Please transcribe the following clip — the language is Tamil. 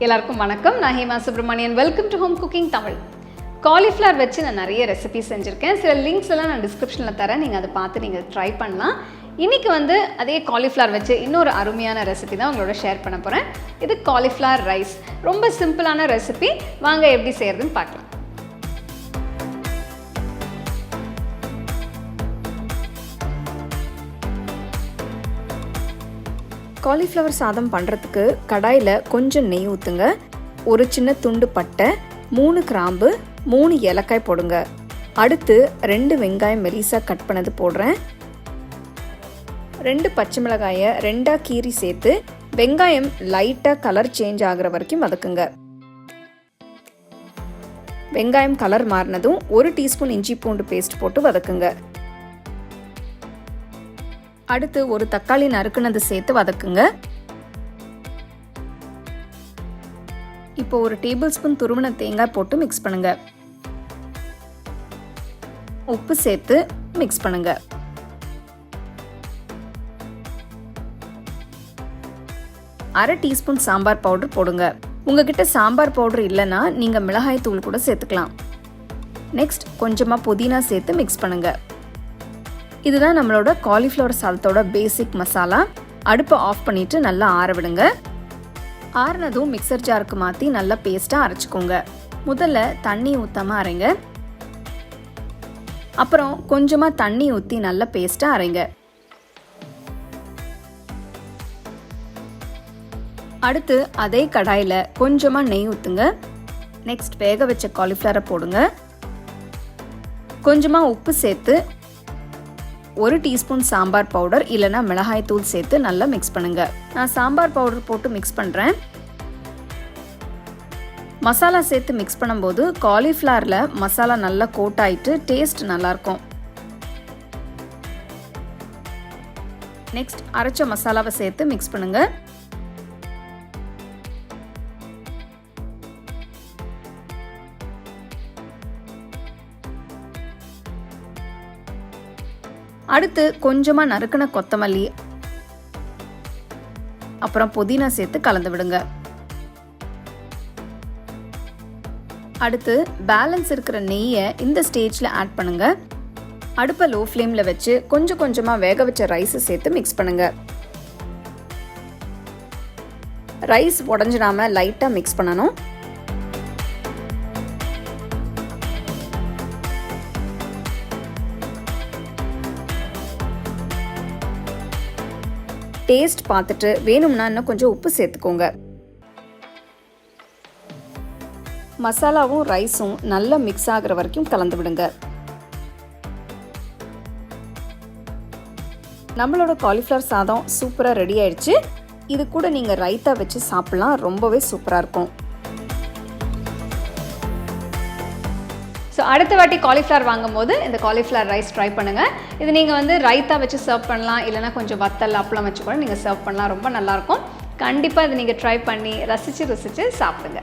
எல்லாருக்கும் வணக்கம். நான் Hema Subramanian. Welcome to home cooking Tamil. Cauliflower வச்சு நான் நிறைய ரெசிபி செஞ்சுருக்கேன். சில லிங்க்ஸ் எல்லாம் நான் டிஸ்கிரிப்ஷனில் தரேன், நீங்கள் அதை பார்த்து நீங்கள் ட்ரை பண்ணலாம். இன்றைக்கி அதே காலிஃப்ளவர் வச்சு இன்னொரு அருமையான ரெசிபி தான் உங்களோட ஷேர் பண்ண போகிறேன். இது காலிஃப்ளவர் ரைஸ். ரொம்ப சிம்பிளான ரெசிபி. வாங்க எப்படி செய்கிறதுன்னு பார்க்கலாம். காலிஃப்ளவர் சாதம் பண்ணுறதுக்கு கடாயில் கொஞ்சம் நெய் ஊற்றுங்க. ஒரு சின்ன துண்டு பட்டை, 3 கிராம்பு, 3 ஏலக்காய் போடுங்க. அடுத்து 2 வெங்காயம் மெலிசாக கட் பண்ணது போடுறேன். 2 பச்சை மிளகாயை 2ஆக கீறி சேர்த்து வெங்காயம் லைட்டாக கலர் சேஞ்ச் ஆகிற வரைக்கும் வதக்குங்க. வெங்காயம் கலர் மாறினதும் 1 டீஸ்பூன் இஞ்சி பூண்டு பேஸ்ட் போட்டு வதக்குங்க. அடுத்து ஒரு தக்காளி நறுக்குனது சேர்த்து வதக்குங்க. இப்போ ஒரு டேபிள் ஸ்பூன் துருவன தேங்காய் போட்டு மிக்ஸ் பண்ணுங்க. உப்பு சேர்த்து மிக்ஸ் பண்ணுங்க. அரை டீஸ்பூன் சாம்பார் பவுடர் போடுங்க. உங்ககிட்ட சாம்பார் பவுடர் இல்லைன்னா நீங்க மிளகாய் தூள் கூட சேர்த்துக்கலாம். நெக்ஸ்ட் கொஞ்சமா புதினா சேர்த்து மிக்ஸ் பண்ணுங்க. இதுதான் நம்மளோட காலிஃப்ளவர் சாதத்தோட பேசிக் மசாலா. அடுப்பை ஆஃப் பண்ணிட்டு நல்லா ஆற விடுங்க. ஆறுனதும் மிக்சர் ஜாருக்கு மாற்றி நல்லா பேஸ்ட்டாக அரைச்சிக்கோங்க. முதல்ல தண்ணி ஊற்றாமல் அரைங்க. அப்புறம் கொஞ்சமாக தண்ணி ஊற்றி நல்லா பேஸ்ட்டாக அரைங்க. அடுத்து அதே கடாயில் கொஞ்சமாக நெய் ஊற்றுங்க. நெக்ஸ்ட் வேக வச்ச காலிஃப்ளவரை போடுங்க. கொஞ்சமாக உப்பு சேர்த்து 1 டீஸ்பூன் சாம்பார் பவுடர் இல்லைனா மிளகாய் தூள் சேர்த்து நல்லா மிக்ஸ் பண்ணுங்க. நான் சாம்பார் பவுடர் போட்டு மிக்ஸ் பண்ணுறேன். மசாலா சேர்த்து மிக்ஸ் பண்ணும்போது காலிஃப்ளவரில் மசாலா நல்லா கோட் ஆகிட்டு டேஸ்ட் நல்லாயிருக்கும். நெக்ஸ்ட் அரைச்ச மசாலாவை சேர்த்து மிக்ஸ் பண்ணுங்க. அடுத்து கொஞ்சமாக நறுக்கின கொத்தமல்லி அப்புறம் புதினா சேர்த்து கலந்து விடுங்க. அடுத்து பேலன்ஸ் இருக்கிற நெய்யை இந்த ஸ்டேஜில் ஆட் பண்ணுங்க. அடுப்பை லோ ஃப்ளேமில் வச்சு கொஞ்சம் கொஞ்சமாக வேக வச்ச ரைஸை சேர்த்து மிக்ஸ் பண்ணுங்க. ரைஸ் உடஞ்சிடாம லைட்டாக மிக்ஸ் பண்ணணும். டேஸ்ட் பார்த்துட்டு வேணும்னா இன்னும் கொஞ்சம் உப்பு சேர்த்துக்கோங்க. மசாலாவும் ரைஸும் நல்லா மிக்ஸ் ஆகிற வரைக்கும் கலந்து விடுங்க. நம்மளோட காலிஃப்ளவர் சாதம் சூப்பராக ரெடி ஆயிடுச்சு. இது கூட நீங்கள் ரைத்தா வச்சு சாப்பிடலாம். ரொம்பவே சூப்பராக இருக்கும். ஸோ அடுத்த வாட்டி காலிஃப்ளவர் வாங்கும் போது இந்த காலிஃப்ளவர் ரைஸ் ட்ரை பண்ணுங்கள். இது நீங்கள் ரைத்தா வச்சு சர்வ் பண்ணலாம், இல்லைனா கொஞ்சம் வத்தல் அப்பளம் வச்சு கூட நீங்கள் சர்வ் பண்ணலாம். ரொம்ப நல்லாயிருக்கும். கண்டிப்பாக இதை நீங்கள் ட்ரை பண்ணி ரசித்து சாப்பிடுங்க.